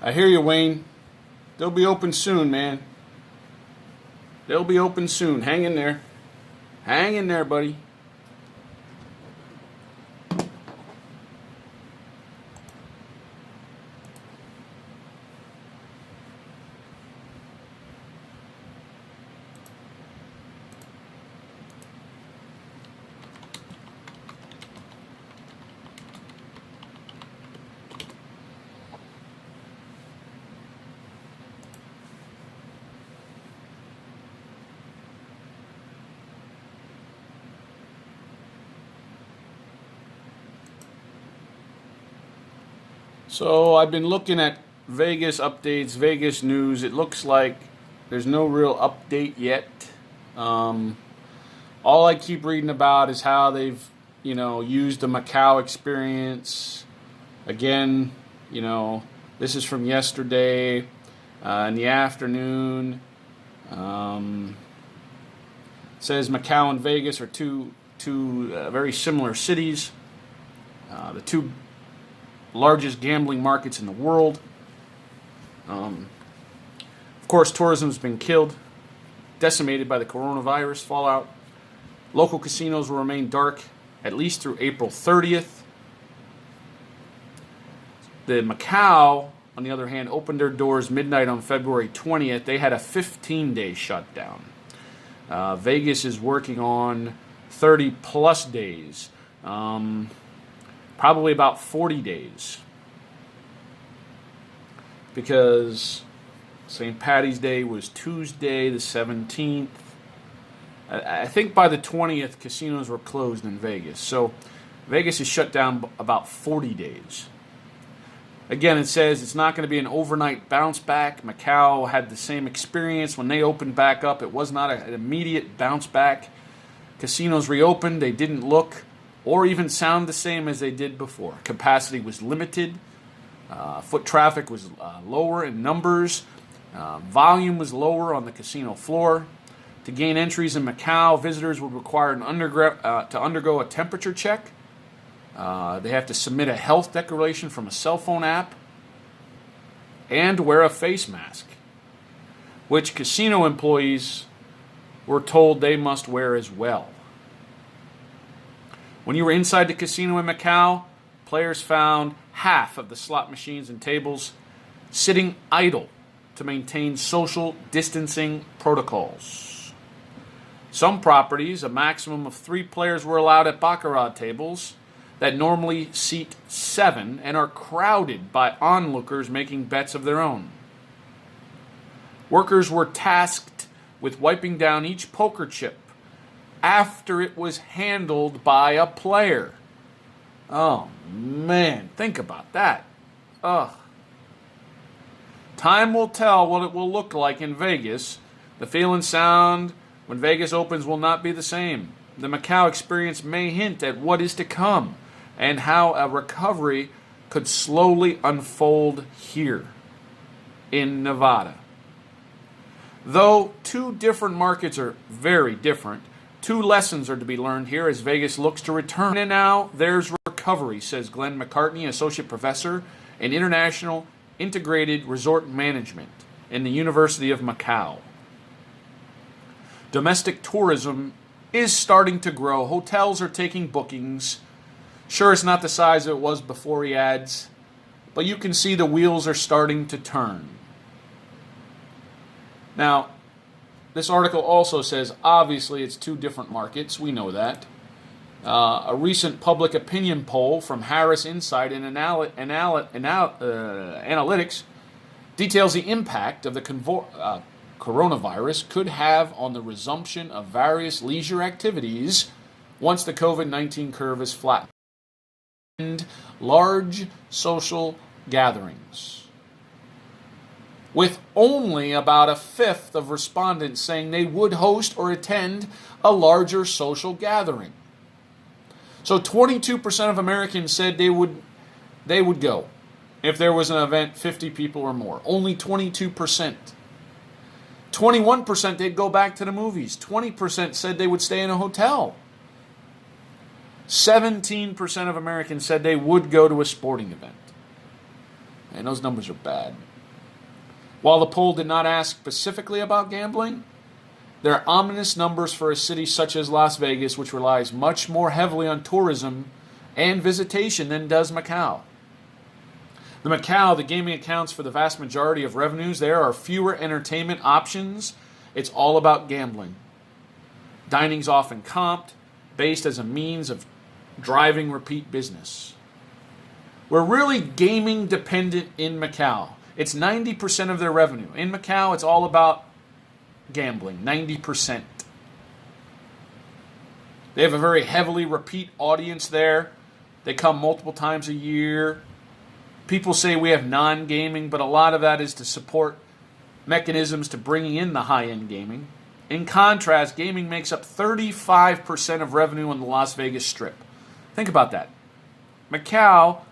I hear you, Wayne. They'll be open soon, man. They'll be open soon. Hang in there. Hang in there, buddy. So I've been looking at Vegas updates, Vegas news. It looks like there's no real update yet. Um, all I keep reading about is how they've, used the Macau experience. Again, this is from yesterday in the afternoon. It says Macau and Vegas are two very similar cities. The two largest gambling markets in the world. Of course, tourism has been killed, decimated by the coronavirus fallout. Local casinos will remain dark at least through April 30th. The Macau, on the other hand, opened their doors midnight on February 20th. They had a 15-day shutdown. Vegas is working on 30 plus days. Probably about 40 days. Because St. Patty's Day was Tuesday the 17th. I think by the 20th, casinos were closed in Vegas. So Vegas is shut down about 40 days. Again, it says it's not going to be an overnight bounce back. Macau had the same experience when they opened back up. It was not an immediate bounce back. Casinos reopened. They didn't look or even sound the same as they did before. Capacity was limited. Foot traffic was lower in numbers. Volume was lower on the casino floor. To gain entries in Macau, visitors would require to undergo a temperature check. They have to submit a health declaration from a cell phone app and wear a face mask, which casino employees were told they must wear as well. When you were inside the casino in Macau, players found half of the slot machines and tables sitting idle to maintain social distancing protocols. Some properties, a maximum of 3 players were allowed at baccarat tables that normally seat 7 and are crowded by onlookers making bets of their own. Workers were tasked with wiping down each poker chip after it was handled by a player. Oh, man, think about that. Ugh. Time will tell what it will look like in Vegas. The feel and sound when Vegas opens will not be the same. The Macau experience may hint at what is to come and how a recovery could slowly unfold here in Nevada. Though two different markets are very different, 2 lessons are to be learned here as Vegas looks to return. And now there's recovery, says Glenn McCartney, Associate Professor in International Integrated Resort Management in the University of Macau. Domestic tourism is starting to grow. Hotels are taking bookings. Sure, it's not the size it was before, he adds, but you can see the wheels are starting to turn. Now, this article also says, obviously, it's 2 different markets. We know that. A recent public opinion poll from Harris Insight and Analytics details the impact of the coronavirus could have on the resumption of various leisure activities once the COVID-19 curve is flattened. And large social gatherings, with only about a fifth of respondents saying they would host or attend a larger social gathering. So 22% of Americans said they would go if there was an event 50 people or more. Only 22%. 21% they'd go back to the movies. 20% said they would stay in a hotel. 17% of Americans said they would go to a sporting event. And those numbers are bad. While the poll did not ask specifically about gambling, there are ominous numbers for a city such as Las Vegas, which relies much more heavily on tourism and visitation than does Macau. The gaming accounts for the vast majority of revenues. There are fewer entertainment options. It's all about gambling. Dining's often comped, based as a means of driving repeat business. We're really gaming dependent in Macau. It's 90% of their revenue. In Macau, it's all about gambling, 90%. They have a very heavily repeat audience there. They come multiple times a year. People say we have non-gaming, but a lot of that is to support mechanisms to bringing in the high-end gaming. In contrast, gaming makes up 35% of revenue on the Las Vegas Strip. Think about that. Macau,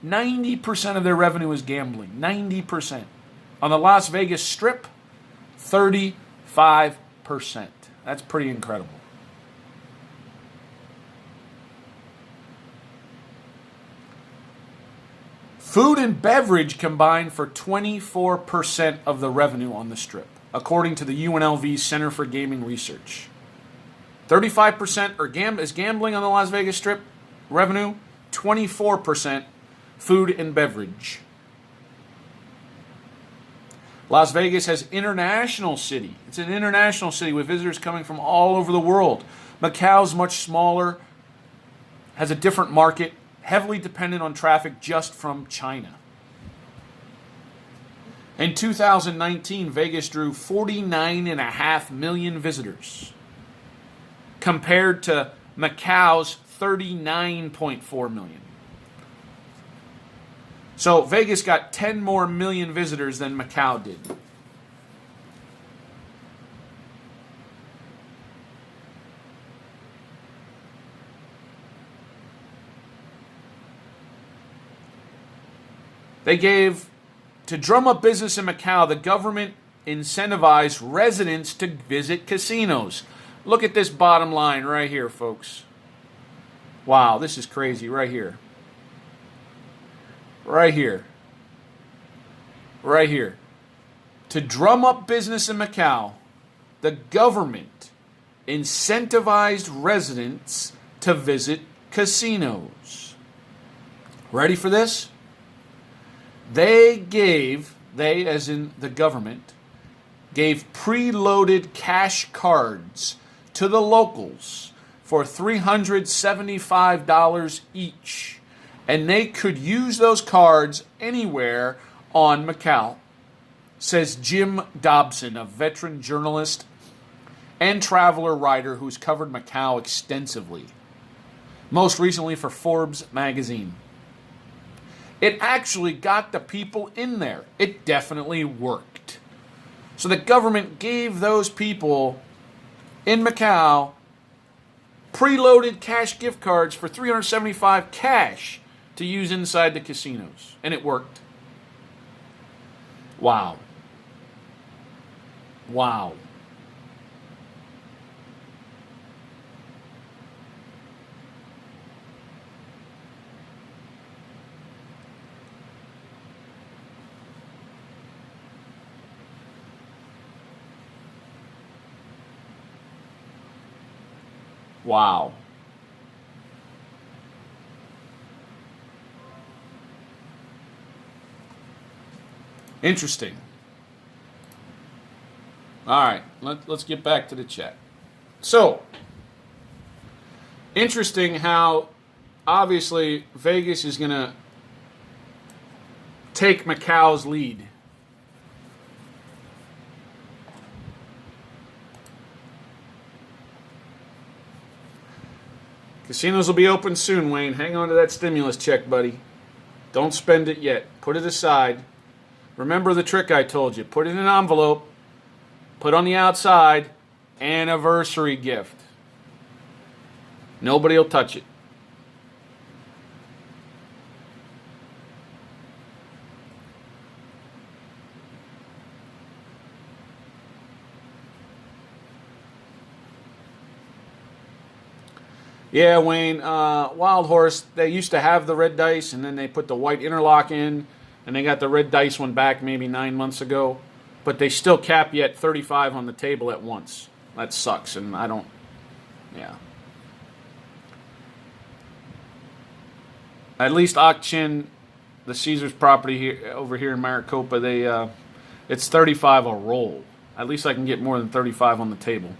90% of their revenue is gambling. 90%. On the Las Vegas Strip, 35%. That's pretty incredible. Food and beverage combined for 24% of the revenue on the Strip, according to the UNLV Center for Gaming Research. 35% is gambling on the Las Vegas Strip revenue, 24% food and beverage. Las Vegas has international city. It's an international city with visitors coming from all over the world. Macau's much smaller, has a different market, heavily dependent on traffic just from China. In 2019, Vegas drew 49.5 million visitors, compared to Macau's 39.4 million. So Vegas got 10 more million visitors than Macau did. They gave, to drum up business in Macau, the government incentivized residents to visit casinos. Look at this bottom line right here, folks. Wow, this is crazy right here. Right here. Right here. To drum up business in Macau, the government incentivized residents to visit casinos. Ready for this? They as in the government, gave preloaded cash cards to the locals for $375 each. And they could use those cards anywhere on Macau, says Jim Dobson, a veteran journalist and traveler writer who's covered Macau extensively, most recently for Forbes magazine. It actually got the people in there. It definitely worked. So the government gave those people in Macau preloaded cash gift cards for $375 cash to use inside the casinos. And it worked. Wow. Wow. Wow. Interesting. All right, let's get back to the chat. So, interesting how obviously Vegas is going to take Macau's lead. Casinos will be open soon, Wayne. Hang on to that stimulus check, buddy. Don't spend it yet. Put it aside. Remember the trick I told you. Put it in an envelope. Put on the outside, anniversary gift. Nobody will touch it. Yeah, Wayne, Wild Horse, they used to have the red dice, and then they put the white interlock in, and they got the red dice one back maybe 9 months ago. but they still cap you at 35 on the table at once. That sucks, and I don't. Yeah. At least Ak-Chin, the Caesars property here over here in Maricopa, it's 35 a roll. At least I can get more than 35 on the table.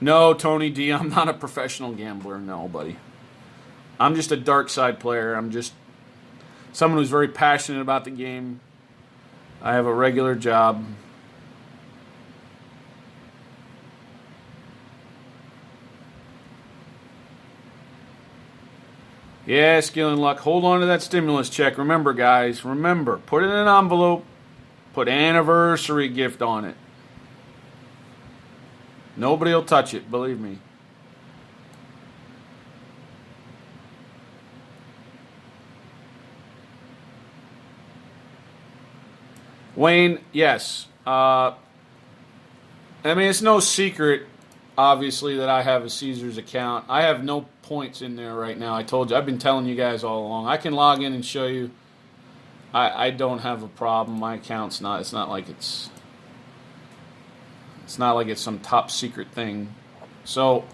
No, Tony D, I'm not a professional gambler. No, buddy. I'm just a dark side player. I'm just someone who's very passionate about the game. I have a regular job. Yeah, skill and luck. Hold on to that stimulus check. Remember, guys, remember, put it in an envelope, put anniversary gift on it. Nobody will touch it, believe me. Wayne, yes. I mean, it's no secret, obviously, that I have a Caesars account. I have no points in there right now. I told you, I've been telling you guys all along. I can log in and show you. I don't have a problem. My account's not. It's not like it's some top secret thing. So,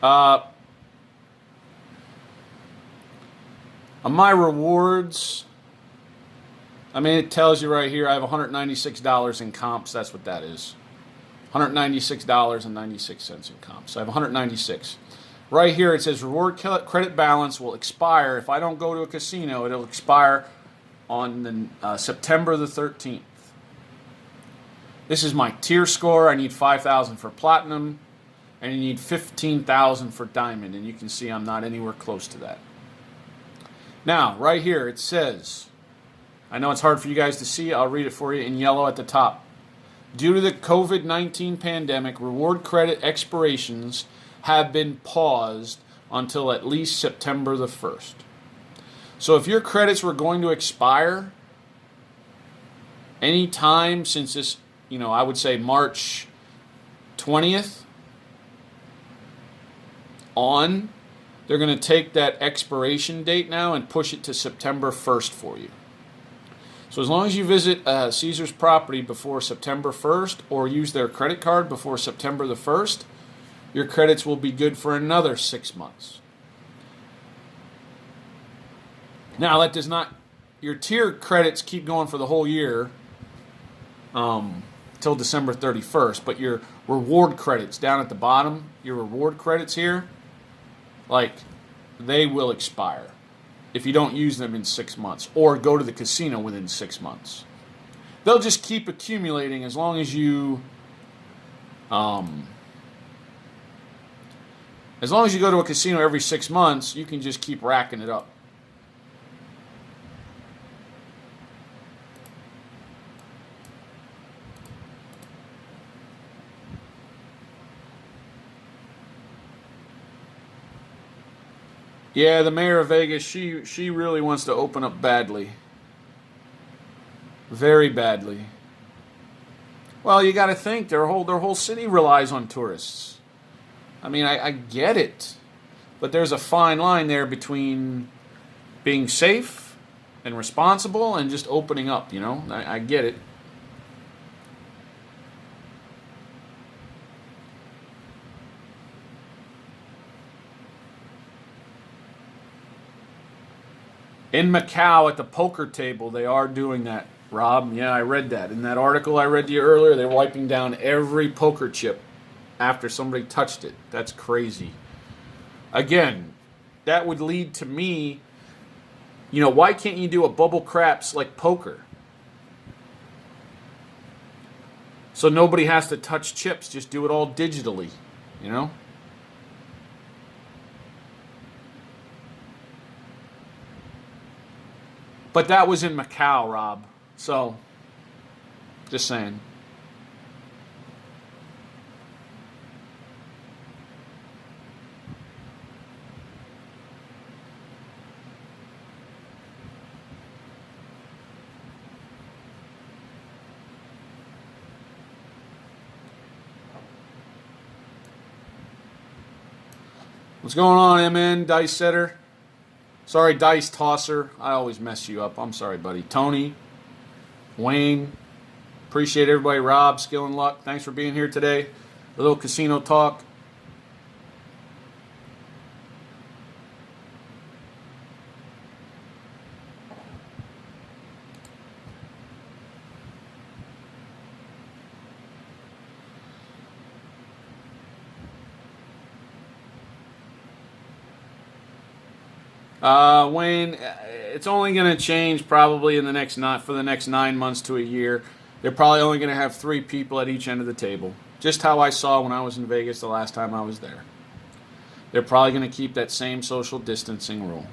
on my rewards, I mean, it tells you right here I have $196 in comps. That's what that is. $196.96 in comps. So I have $196. Right here it says reward credit balance will expire. If I don't go to a casino, it'll expire on September the 13th. This is my tier score. I need 5,000 for platinum, and you need 15,000 for diamond, and you can see I'm not anywhere close to that. Now, right here it says, I know it's hard for you guys to see, I'll read it for you in yellow at the top. Due to the COVID-19 pandemic, reward credit expirations have been paused until at least September the 1st. So if your credits were going to expire any time since this, I would say March 20th on, they're going to take that expiration date now and push it to September 1st for you. So as long as you visit Caesars property before September 1st or use their credit card before September the 1st, your credits will be good for another 6 months. Now, that does not, your tier credits keep going for the whole year till December 31st, but your reward credits down at the bottom, your reward credits here, they will expire if you don't use them in 6 months or go to the casino within 6 months. They'll just keep accumulating as long as you go to a casino every 6 months, you can just keep racking it up. Yeah, the mayor of Vegas, she really wants to open up badly. Very badly. Well, you got to think their whole city relies on tourists. I mean, I get it, but there's a fine line there between being safe and responsible and just opening up. I get it. In Macau at the poker table, they are doing that, Rob. Yeah, I read that. In that article I read to you earlier, they're wiping down every poker chip after somebody touched it. That's crazy. Again, that would lead to me, why can't you do a bubble craps like poker? So nobody has to touch chips. Just do it all digitally, But that was in Macau, Rob. So, just saying. What's going on, MN Dice Setter? Sorry, Dice Tosser. I always mess you up. I'm sorry, buddy. Tony, Wayne, appreciate everybody. Rob, Skill and Luck, thanks for being here today. A little casino talk. Wayne, it's only going to change probably in the next for the next 9 months to a year. They're probably only going to have 3 people at each end of the table. Just how I saw when I was in Vegas the last time I was there. They're probably going to keep that same social distancing rule.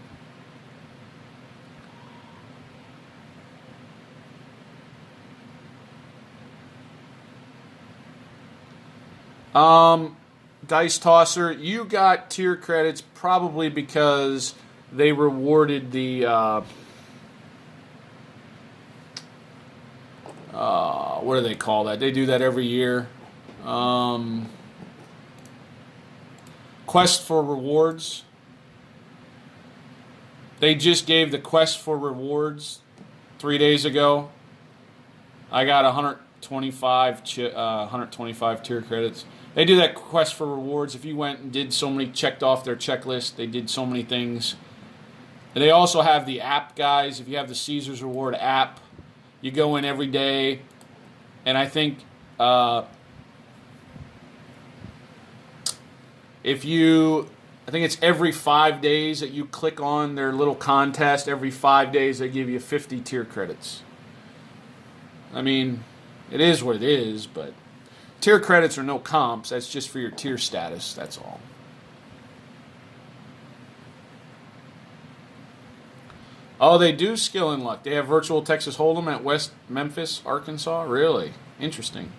Dice Tosser, you got tier credits probably because they rewarded the what do they call that? They do that every year. Quest for rewards. They just gave the quest for rewards 3 days ago. I got 125 tier credits. They do that quest for rewards. If you went and did so many, checked off their checklist, they did so many things. And they also have the app, guys. If you have the Caesars Reward app, you go in every day. And I think I think it's every 5 days that you click on their little contest. Every 5 days they give you 50 tier credits. I mean, it is what it is, but tier credits are no comps. That's just for your tier status. That's all. Oh, they do Skill and Luck. They have virtual Texas Hold'em at West Memphis, Arkansas. Really? Interesting.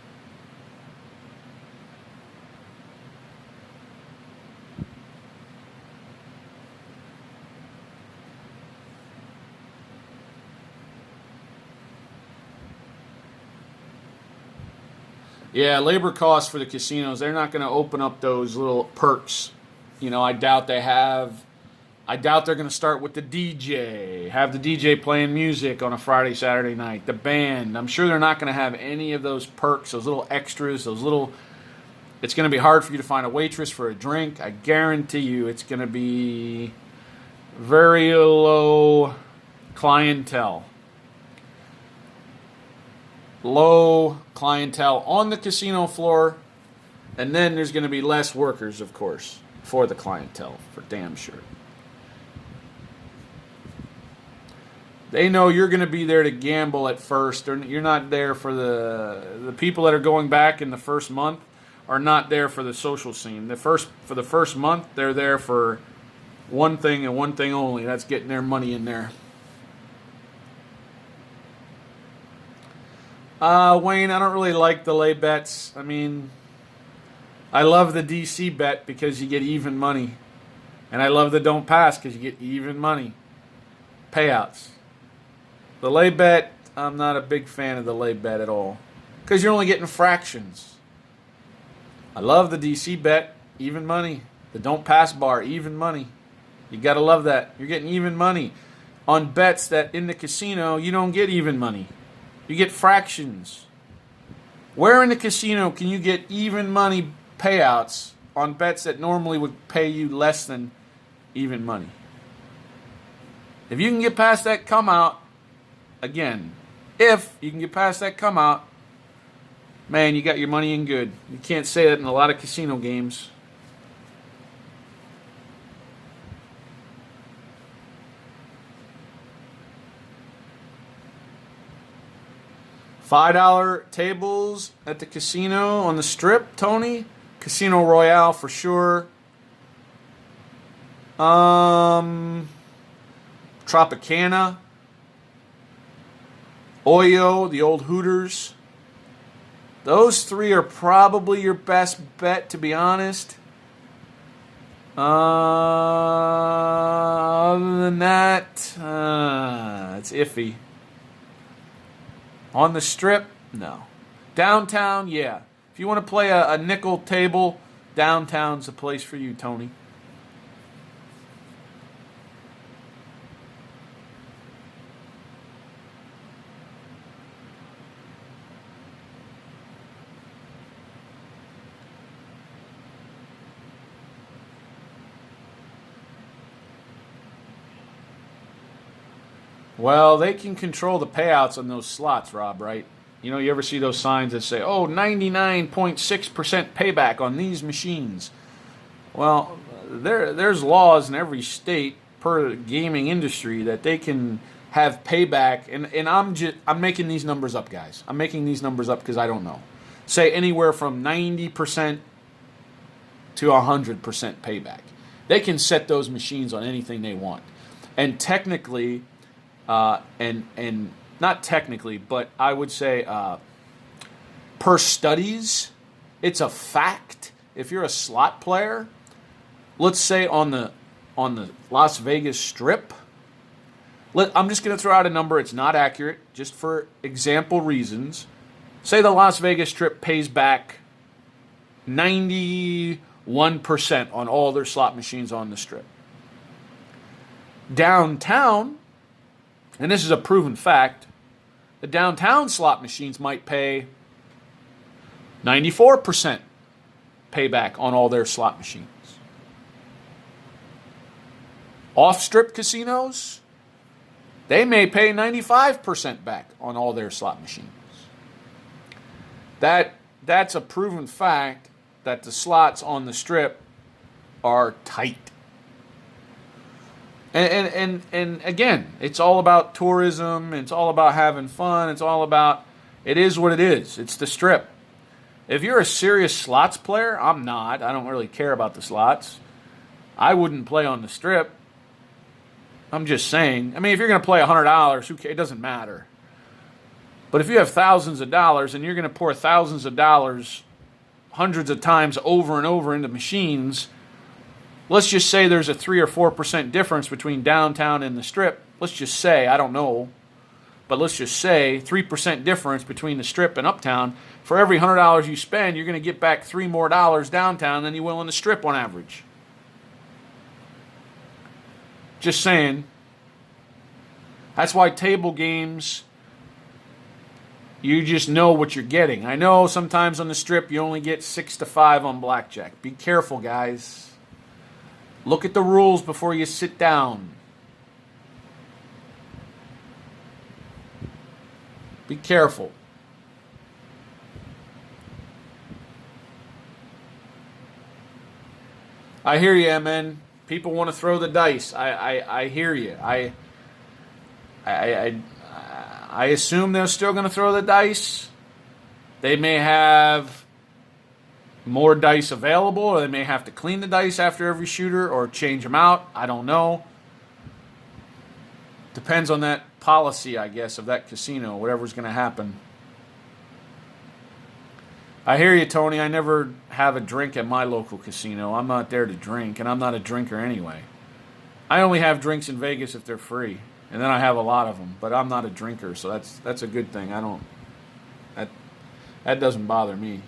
Yeah, labor costs for the casinos, they're not going to open up those little perks. I doubt they have. I doubt they're going to start with the DJ, have the DJ playing music on a Friday, Saturday night, the band. I'm sure they're not going to have any of those perks, those little extras, it's going to be hard for you to find a waitress for a drink. I guarantee you it's going to be very low clientele. Low clientele on the casino floor, and then there's going to be less workers, of course, for the clientele, for damn sure. They know you're going to be there to gamble at first. You're not there for the people that are going back in the first month are not there for the social scene. For the first month, they're there for one thing and one thing only. That's getting their money in there. Wayne, I don't really like the lay bets. I mean, I love the DC bet because you get even money. And I love the don't pass because you get even money. Payouts. The lay bet, I'm not a big fan of the lay bet at all. Because you're only getting fractions. I love the DC bet, even money. The don't pass bar, even money. You got to love that. You're getting even money. On bets that in the casino, you don't get even money. You get fractions. Where in the casino can you get even money payouts on bets that normally would pay you less than even money? If you can get past that come out, again, if you can get past that come out, man, you got your money in good. You can't say that in a lot of casino games. $5 tables at the casino on the Strip, Tony. Casino Royale for sure. Tropicana. Oyo, the old Hooters. Those 3 are probably your best bet, to be honest. Other than that, it's iffy. On the Strip, no. Downtown, yeah. If you want to play a nickel table, downtown's the place for you, Tony. Well, they can control the payouts on those slots, Rob, right? You know, you ever see those signs that say, oh, 99.6% payback on these machines? Well, there's laws in every state per gaming industry that they can have payback, and I'm making these numbers up, guys. I'm making these numbers up because I don't know. Say anywhere from 90% to 100% payback. They can set those machines on anything they want, and technically, and not technically, but I would say per studies, it's a fact. If you're a slot player, let's say on the Las Vegas Strip, I'm just going to throw out a number. It's not accurate, just for example reasons. Say the Las Vegas Strip pays back 91% on all their slot machines on the Strip. Downtown, and this is a proven fact, the downtown slot machines might pay 94% payback on all their slot machines. Off-strip casinos, they may pay 95% back on all their slot machines. That's a proven fact that the slots on the Strip are tight. And again, it's all about tourism. It's all about having fun. It is what it is. It's the Strip. If you're a serious slots player, I'm not. I don't really care about the slots. I wouldn't play on the Strip. I'm just saying. I mean, if you're going to play $100, it doesn't matter. But if you have thousands of dollars and you're going to pour thousands of dollars hundreds of times over and over into machines, let's just say there's a 3 or 4% difference between downtown and the Strip. Let's just say, I don't know, but let's just say 3% difference between the Strip and Uptown. For every $100 you spend, you're going to get back $3 more downtown than you will on the Strip on average. Just saying. That's why table games, you just know what you're getting. I know sometimes on the Strip you only get 6 to 5 on blackjack. Be careful, guys. Look at the rules before you sit down. Be careful. I hear you, man. People want to throw the dice. I hear you. I assume they're still going to throw the dice. They may have more dice available, or they may have to clean the dice after every shooter or change them out. I don't know. Depends on that policy, I guess, of that casino, whatever's going to happen. I hear you, Tony. I never have a drink at my local casino. I'm not there to drink, and I'm not a drinker anyway. I only have drinks in Vegas if they're free, and then I have a lot of them. But I'm not a drinker, so that's a good thing. That doesn't bother me.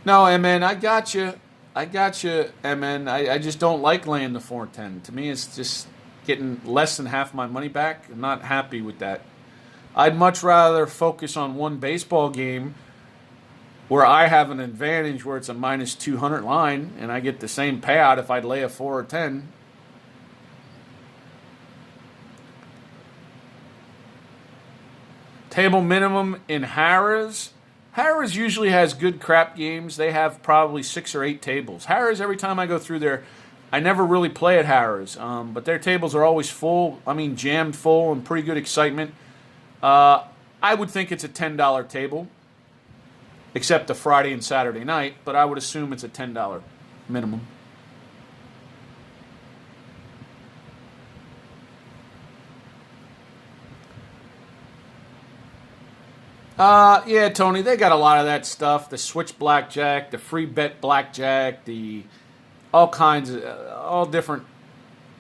No, MN, I got you. MN. I just don't like laying the 410. To me, it's just getting less than half my money back. I'm not happy with that. I'd much rather focus on one baseball game where I have an advantage where it's a minus 200 line and I get the same payout if I'd lay a 4 or 10. Table minimum in Harrah's. Harrah's usually has good crap games. They have probably 6 or 8 tables. Harrah's, every time I go through there, I never really play at Harrah's, but their tables are always full. I mean, jammed full and pretty good excitement. I would think it's a $10 table, except the Friday and Saturday night, but I would assume it's a $10 minimum. Yeah, Tony, they got a lot of that stuff. The switch blackjack, the free bet blackjack, the all kinds of, all different,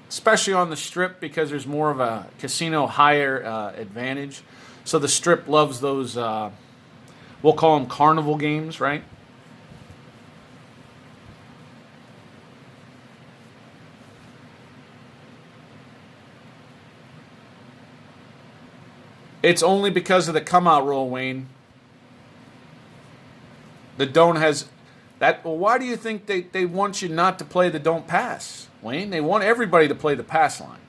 especially on the Strip because there's more of a casino higher advantage. So the Strip loves those, we'll call them carnival games, right? It's only because of the come out rule, Wayne. The don't has that. Well, why do you think they want you not to play the don't pass, Wayne? They want everybody to play the pass line.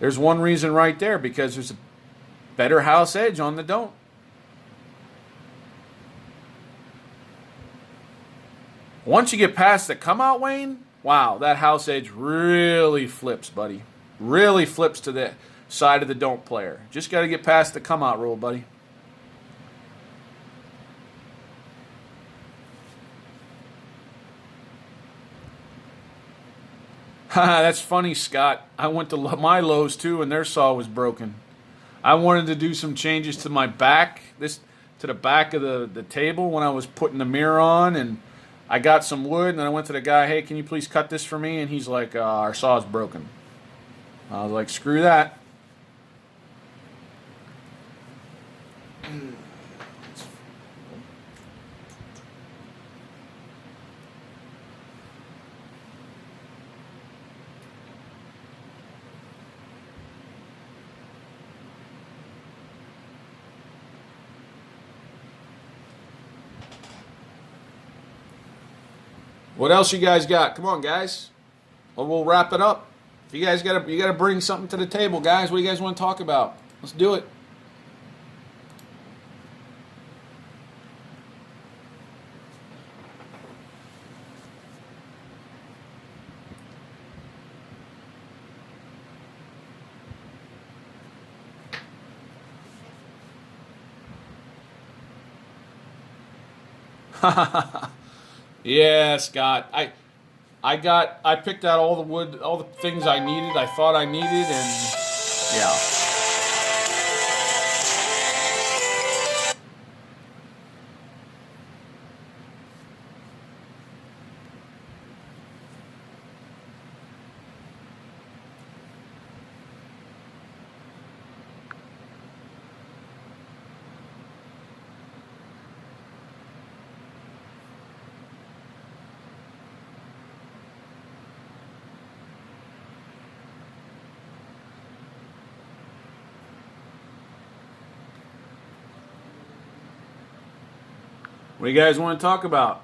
There's one reason right there, because there's a better house edge on the don't. Once you get past the come out, Wayne, wow, that house edge really flips, buddy. Really flips to the side of the don't player. Just got to get past the come out rule, buddy. That's funny, Scott. I went to my Lowe's too, and their saw was broken. I wanted to do some changes to my back, to the back of the table when I was putting the mirror on, and I got some wood, and then I went to the guy, hey, can you please cut this for me? And he's like, our saw's broken. I was like, screw that. What else you guys got? Come on, guys. Well, we'll wrap it up. If you guys gotta bring something to the table, guys. What do you guys want to talk about? Let's do it. Yeah, Scott. I picked out all the wood, all the things I needed. I thought I needed, and yeah. What do you guys want to talk about?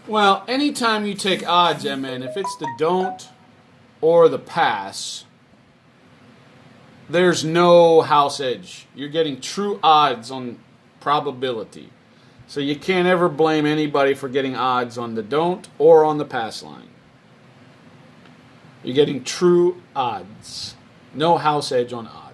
Well, anytime you take odds, MN, if it's the don't or the pass, there's no house edge. You're getting true odds on probability. So you can't ever blame anybody for getting odds on the don't or on the pass line. You're getting true odds. No house edge on odds.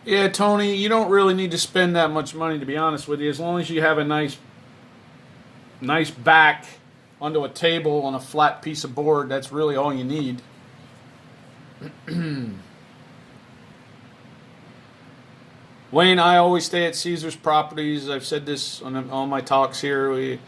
Yeah, Tony, you don't really need to spend that much money, to be honest with you. As long as you have a nice back onto a table on a flat piece of board, that's really all you need. Wayne, I always stay at Caesars Properties. I've said this on all my talks here.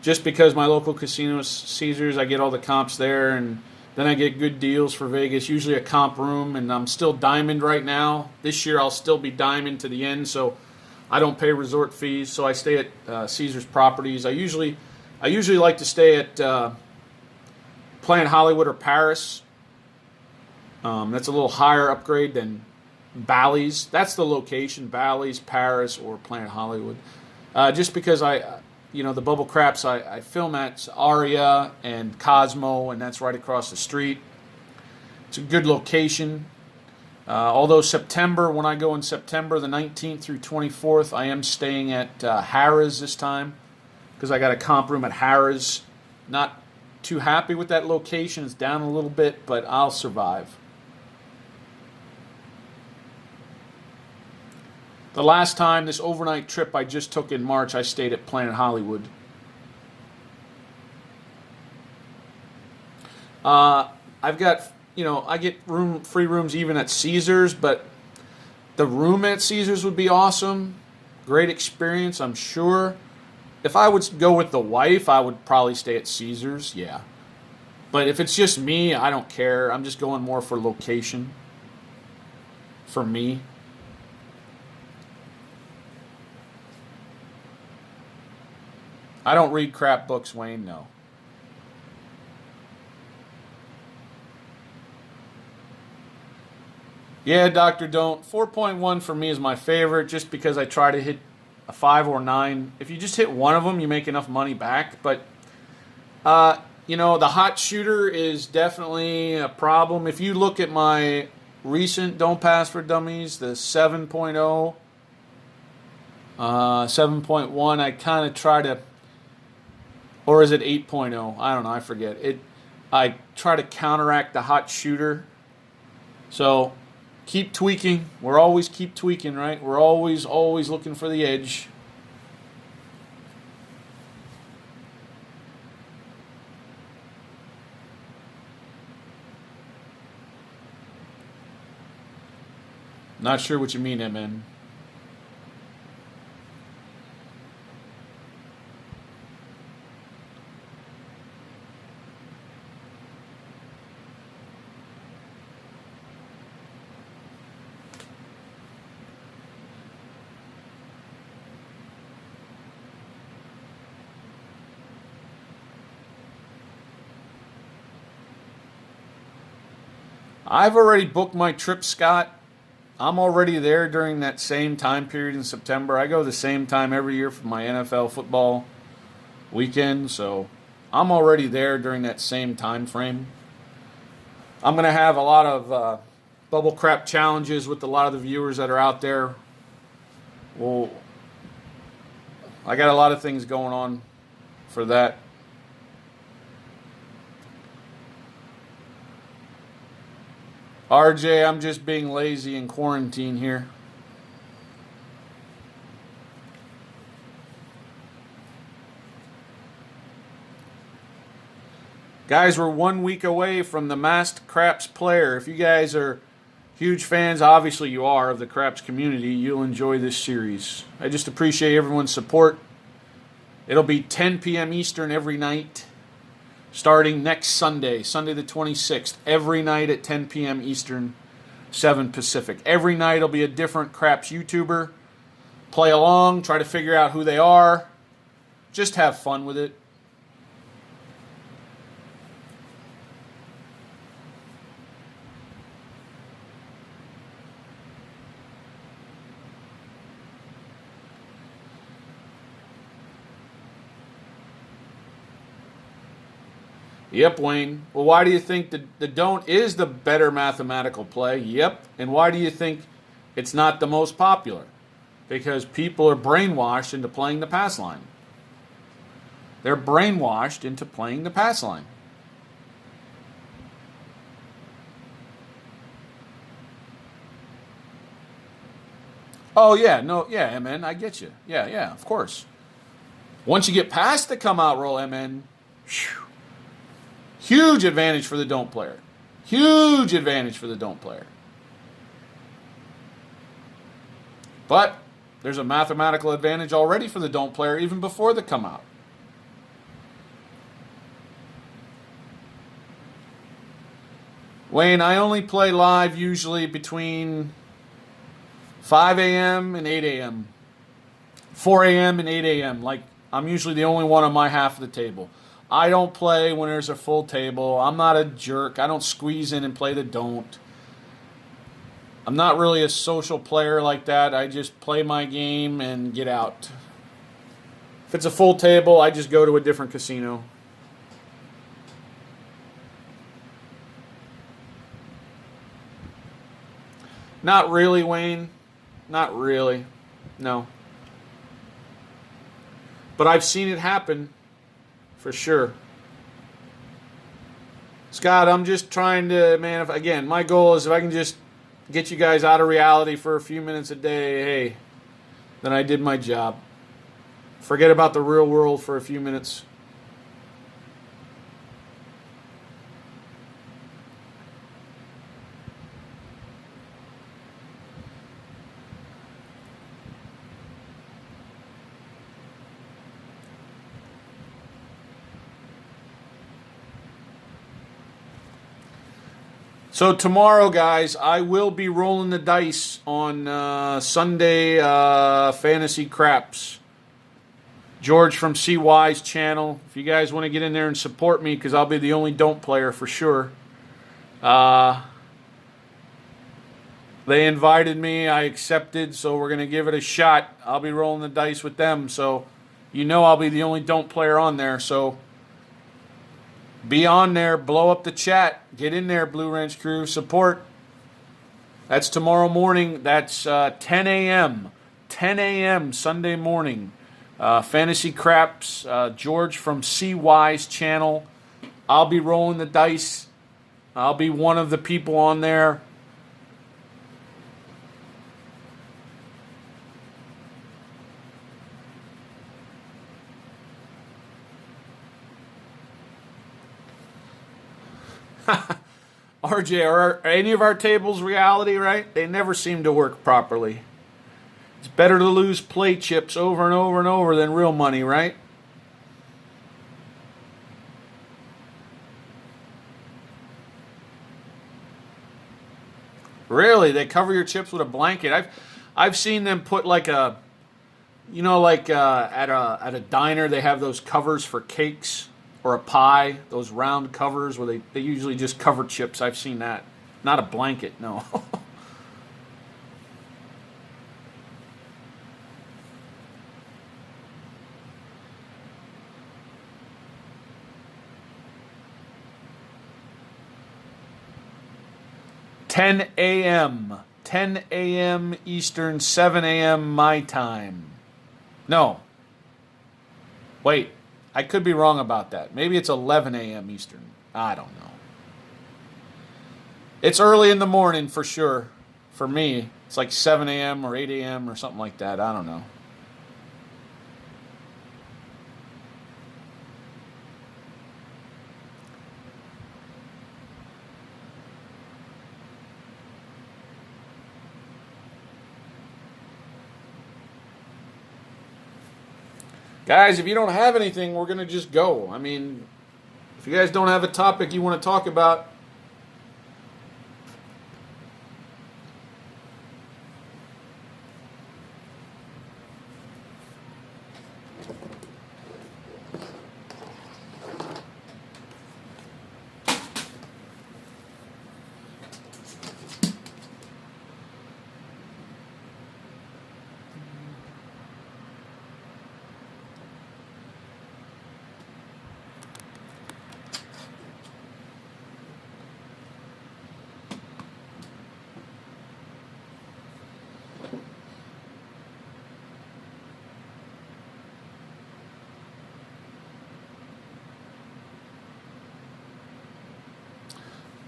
Just because my local casino is Caesars, I get all the comps there, and then I get good deals for Vegas, usually a comp room, and I'm still diamond right now. This year I'll still be diamond to the end, so I don't pay resort fees, so I stay at Caesars Properties. I usually like to stay at Planet Hollywood or Paris. That's a little higher upgrade than Bally's. That's the location, Bally's, Paris, or Planet Hollywood. just because the Bubble Craps I film at Aria and Cosmo, and that's right across the street. It's a good location. Although September, when I go in September, the 19th through 24th, I am staying at Harrah's this time because I got a comp room at Harrah's. Not too happy with that location. It's down a little bit, but I'll survive. The last time, this overnight trip I just took in March, I stayed at Planet Hollywood. I've got, I get free rooms even at Caesars, but the room at Caesars would be awesome. Great experience, I'm sure. If I would go with the wife, I would probably stay at Caesars, yeah. But if it's just me, I don't care. I'm just going more for location for me. I don't read crap books, Wayne, no. Yeah, Doctor Don't. 4.1 for me is my favorite just because I try to hit a 5 or 9. If you just hit one of them, you make enough money back. But, the hot shooter is definitely a problem. If you look at my recent Don't Pass for Dummies, the 7.0, 7.1, I kind of try to, or is it 8.0? I don't know, I forget. I try to counteract the hot shooter. So keep tweaking. We're always keep tweaking, right? We're always looking for the edge. Not sure what you mean, MN. I've already booked my trip, Scott. I'm already there during that same time period in September. I go the same time every year for my NFL football weekend, so I'm already there during that same time frame. I'm going to have a lot of bubble crap challenges with a lot of the viewers that are out there. Well, I got a lot of things going on for that. RJ, I'm just being lazy in quarantine here. Guys, we're 1 week away from the Masked Craps Player. If you guys are huge fans, obviously you are, of the Craps community, you'll enjoy this series. I just appreciate everyone's support. It'll be 10 p.m. Eastern every night, starting next Sunday, Sunday the 26th, every night at 10 p.m. Eastern, 7 Pacific. Every night will be a different Craps YouTuber. Play along, try to figure out who they are. Just have fun with it. Yep, Wayne. Well, why do you think the don't is the better mathematical play? Yep. And why do you think it's not the most popular? Because people are brainwashed into playing the pass line. They're brainwashed into playing the pass line. Oh, yeah. No, yeah, MN, I get you. Yeah, of course. Once you get past the come out roll, MN, whew, huge advantage for the don't player. Huge advantage for the don't player. But there's a mathematical advantage already for the don't player even before the come out. Wayne, I only play live usually between 5 a.m. and 8 a.m. 4 a.m. and 8 a.m. Like, I'm usually the only one on my half of the table. I don't play when there's a full table. I'm not a jerk. I don't squeeze in and play the don't. I'm not really a social player like that. I just play my game and get out. If it's a full table, I just go to a different casino. Not really, Wayne. Not really. No. But I've seen it happen, for sure. Scott, I'm just trying to, man, again, my goal is if I can just get you guys out of reality for a few minutes a day, hey, then I did my job. Forget about the real world for a few minutes. So tomorrow, guys, I will be rolling the dice on Sunday Fantasy Craps. George from CY's channel. If you guys want to get in there and support me, because I'll be the only don't player for sure. They invited me. I accepted, so we're going to give it a shot. I'll be rolling the dice with them, so you know I'll be the only don't player on there, so be on there, blow up the chat, get in there, Blue Ranch Crew, support. That's tomorrow morning. That's 10 a.m. 10 a.m. Sunday morning. Fantasy Craps, George from CY's channel. I'll be rolling the dice. I'll be one of the people on there. RJ, are any of our tables reality, right? They never seem to work properly. It's better to lose play chips over and over and over than real money, right? Really? They cover your chips with a blanket? I've seen them put like a, you know, like at a diner they have those covers for cakes or a pie, those round covers where they usually just cover chips. I've seen that. Not a blanket, no. $10 a.m. 10 a.m. Eastern, 7 a.m. my time. No. Wait. I could be wrong about that. Maybe it's 11 a.m. Eastern. I don't know. It's early in the morning for sure. For me, it's like 7 a.m. or 8 a.m. or something like that. I don't know. Guys, if you don't have anything, we're going to just go. I mean, if you guys don't have a topic you want to talk about,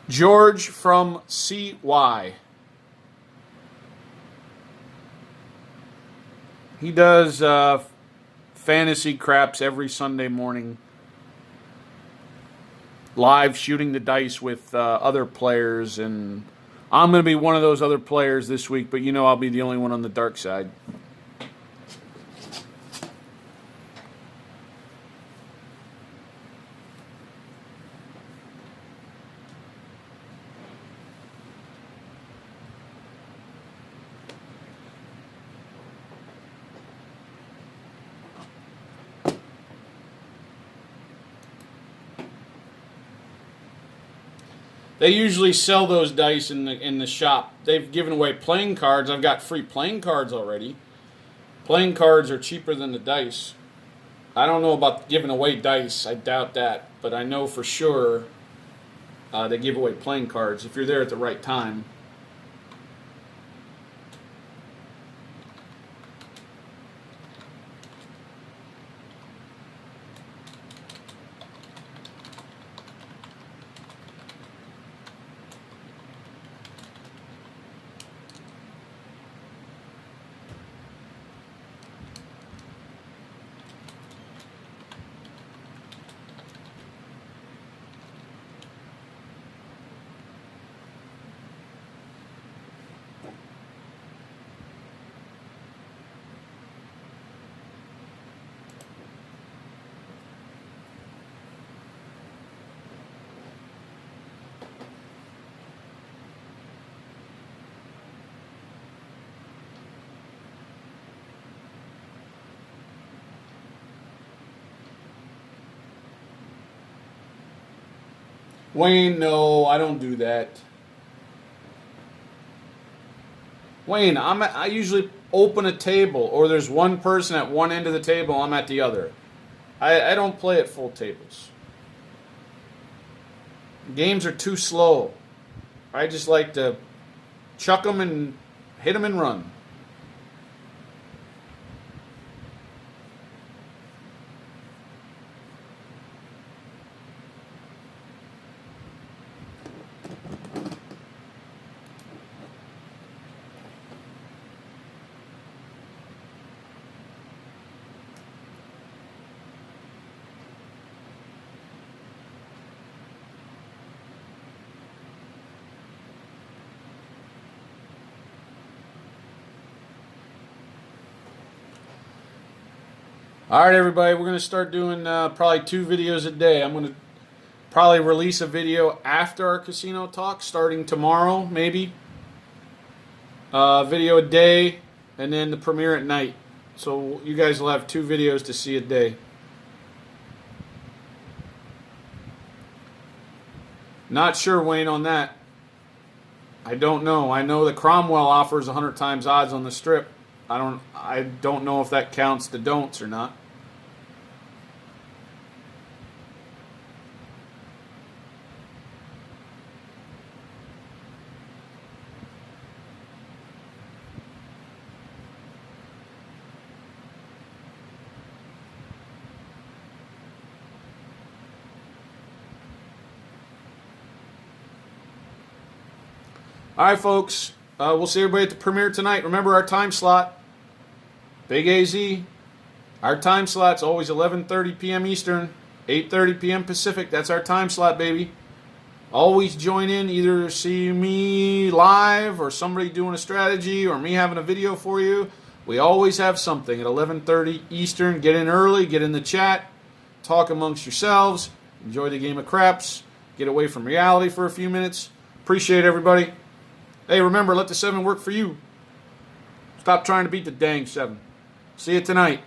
George from CY. He does fantasy craps every Sunday morning. Live shooting the dice with other players. And I'm going to be one of those other players this week, but you know I'll be the only one on the dark side. They usually sell those dice in the shop. They've given away playing cards. I've got free playing cards already. Playing cards are cheaper than the dice. I don't know about giving away dice. I doubt that. But I know for sure they give away playing cards if you're there at the right time. Wayne, no, I don't do that. Wayne, I usually open a table, or there's one person at one end of the table, I'm at the other. I don't play at full tables. Games are too slow. I just like to chuck them and hit them and run. All right, everybody, we're going to start doing probably 2 videos a day. I'm going to probably release a video after our casino talk, starting tomorrow, maybe. Video a day, and then the premiere at night. So you guys will have 2 videos to see a day. Not sure, Wayne, on that. I don't know. I know that Cromwell offers 100 times odds on the strip. I don't know if that counts the don'ts or not. All right, folks. We'll see everybody at the premiere tonight. Remember our time slot. Big AZ. Our time slot's always 11:30 p.m. Eastern, 8:30 p.m. Pacific. That's our time slot, baby. Always join in. Either see me live or somebody doing a strategy or me having a video for you. We always have something at 11:30 Eastern. Get in early. Get in the chat. Talk amongst yourselves. Enjoy the game of craps. Get away from reality for a few minutes. Appreciate everybody. Hey, remember, let the 7 work for you. Stop trying to beat the dang 7. See you tonight.